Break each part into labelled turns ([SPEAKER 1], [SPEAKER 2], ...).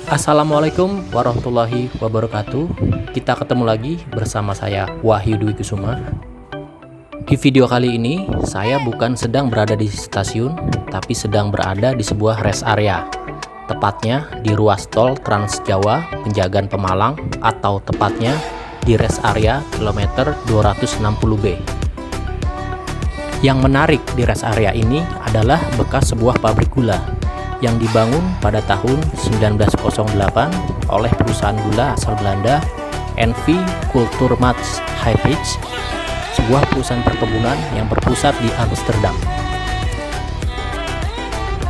[SPEAKER 1] Assalamualaikum warahmatullahi wabarakatuh. Kita ketemu lagi bersama saya Wahyu Dwi Kusuma. Di video kali ini saya bukan sedang berada di stasiun, tapi sedang berada di sebuah rest area. Tepatnya di ruas tol Trans Jawa Penjagaan Pemalang, atau tepatnya di rest area kilometer 260B. Yang menarik di rest area ini adalah bekas sebuah pabrik gula yang dibangun pada tahun 1908 oleh perusahaan gula asal Belanda NV Kulturmats Hypich, sebuah perusahaan perkebunan yang berpusat di Amsterdam.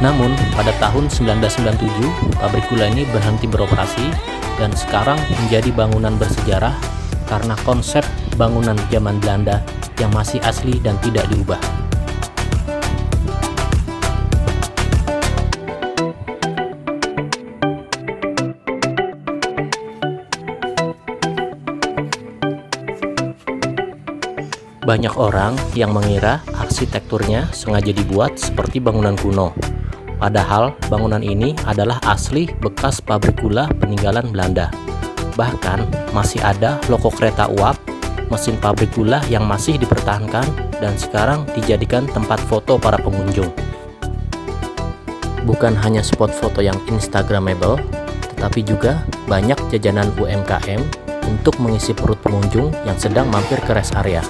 [SPEAKER 1] Namun pada tahun 1997 pabrik gula ini berhenti beroperasi dan sekarang menjadi bangunan bersejarah karena konsep bangunan zaman Belanda yang masih asli dan tidak diubah. Banyak orang yang mengira arsitekturnya sengaja dibuat seperti bangunan kuno. Padahal bangunan ini adalah asli bekas pabrik gula peninggalan Belanda. Bahkan masih ada logo kereta uap, mesin pabrik gula yang masih dipertahankan dan sekarang dijadikan tempat foto para pengunjung. Bukan hanya spot foto yang instagramable, tetapi juga banyak jajanan UMKM untuk mengisi perut pengunjung yang sedang mampir ke rest area.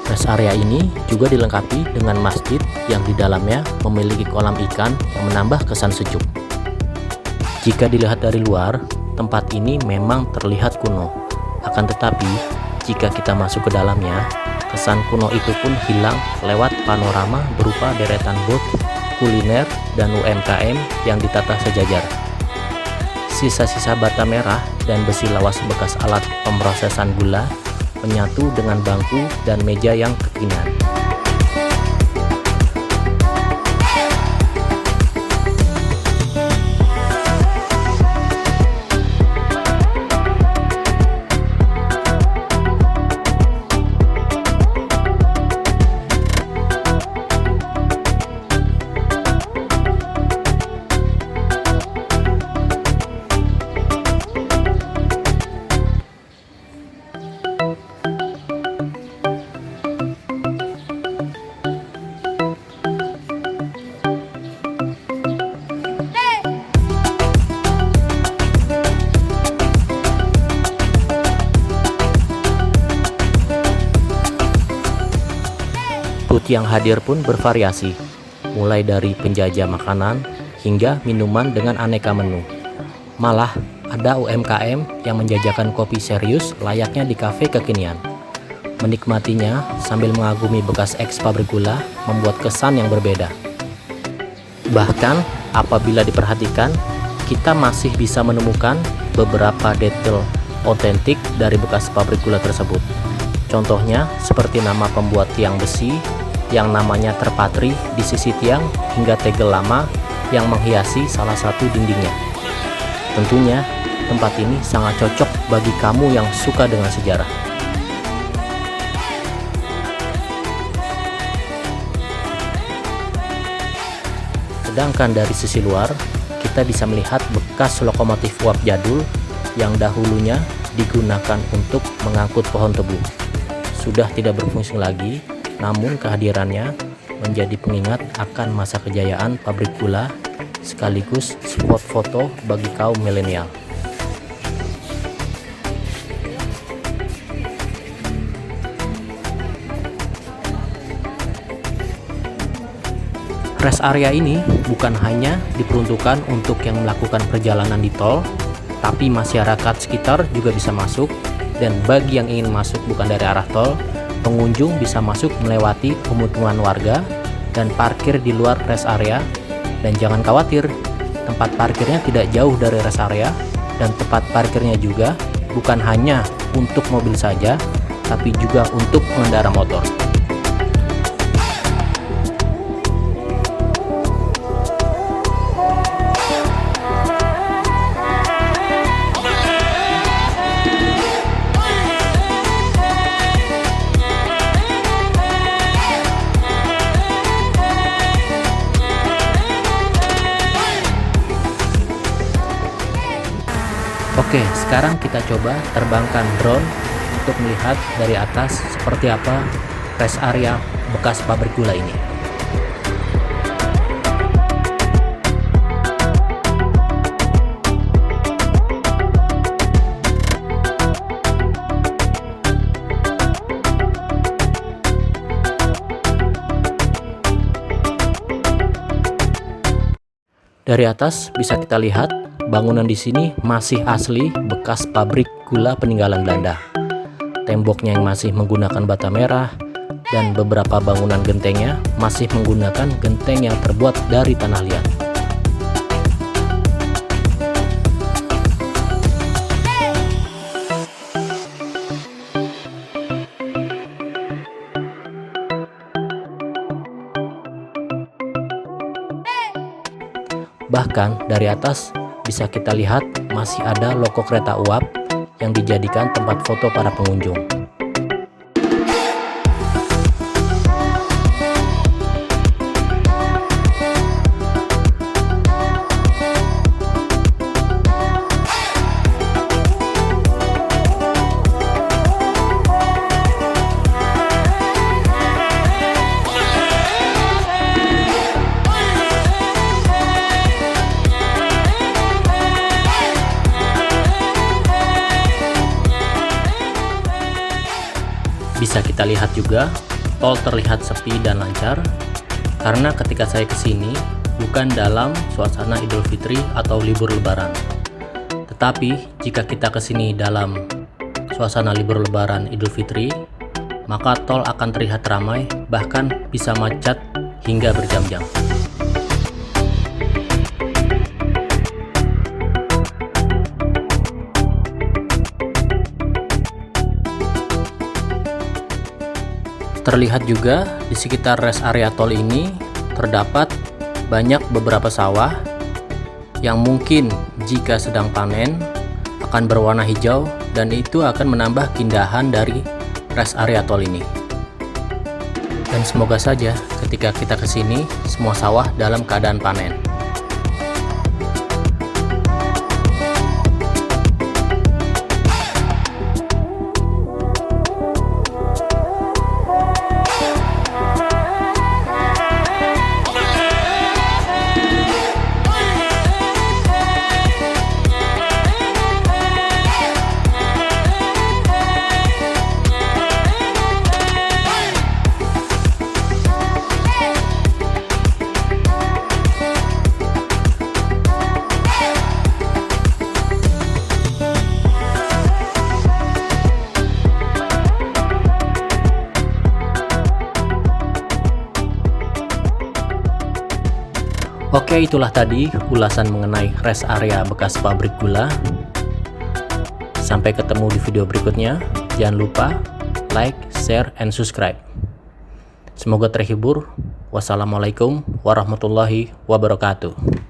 [SPEAKER 1] Rest area ini juga dilengkapi dengan masjid yang di dalamnya memiliki kolam ikan yang menambah kesan sejuk. Jika dilihat dari luar, tempat ini memang terlihat kuno. Akan tetapi, jika kita masuk ke dalamnya, kesan kuno itu pun hilang lewat panorama berupa deretan booth, kuliner, dan UMKM yang ditata sejajar. Sisa-sisa bata merah dan besi lawas bekas alat pemrosesan gula menyatu dengan bangku dan meja yang kekinian. Booth yang hadir pun bervariasi, mulai dari penjajah makanan hingga minuman dengan aneka menu. Malah ada UMKM yang menjajakan kopi serius layaknya di kafe kekinian. Menikmatinya sambil mengagumi bekas eks pabrik gula membuat kesan yang berbeda. Bahkan apabila diperhatikan, kita masih bisa menemukan beberapa detail otentik dari bekas pabrik gula tersebut. Contohnya seperti nama pembuat tiang besi yang namanya terpatri di sisi tiang hingga tegel lama yang menghiasi salah satu dindingnya. Tentunya tempat ini sangat cocok bagi kamu yang suka dengan sejarah. Sedangkan dari sisi luar, kita bisa melihat bekas lokomotif uap jadul yang dahulunya digunakan untuk mengangkut pohon tebu. Sudah tidak berfungsi lagi, namun kehadirannya menjadi pengingat akan masa kejayaan pabrik gula sekaligus spot foto bagi kaum milenial. Rest area ini bukan hanya diperuntukkan untuk yang melakukan perjalanan di tol, tapi masyarakat sekitar juga bisa masuk, dan bagi yang ingin masuk bukan dari arah tol, pengunjung bisa masuk melewati pemukiman warga dan parkir di luar rest area. Dan jangan khawatir, tempat parkirnya tidak jauh dari rest area, dan tempat parkirnya juga bukan hanya untuk mobil saja, tapi juga untuk pengendara motor. Oke, sekarang kita coba terbangkan drone untuk melihat dari atas seperti apa rest area bekas pabrik gula ini. Dari atas bisa kita lihat bangunan di sini masih asli bekas pabrik gula peninggalan Belanda. Temboknya yang masih menggunakan bata merah dan beberapa bangunan gentengnya masih menggunakan genteng yang terbuat dari tanah liat. Bahkan dari atas bisa kita lihat masih ada logo kereta uap yang dijadikan tempat foto para pengunjung. Bisa kita lihat juga, tol terlihat sepi dan lancar karena ketika saya kesini bukan dalam suasana Idul Fitri atau libur Lebaran. Tetapi jika kita kesini dalam suasana libur Lebaran Idul Fitri, maka tol akan terlihat ramai, bahkan bisa macet hingga berjam-jam. Terlihat juga di sekitar rest area tol ini terdapat banyak beberapa sawah yang mungkin jika sedang panen akan berwarna hijau dan itu akan menambah keindahan dari rest area tol ini. Dan semoga saja ketika kita kesini semua sawah dalam keadaan panen. Oke, itulah tadi ulasan mengenai rest area bekas pabrik gula. Sampai ketemu di video berikutnya. Jangan lupa like, share, and subscribe. Semoga terhibur. Wassalamualaikum warahmatullahi wabarakatuh.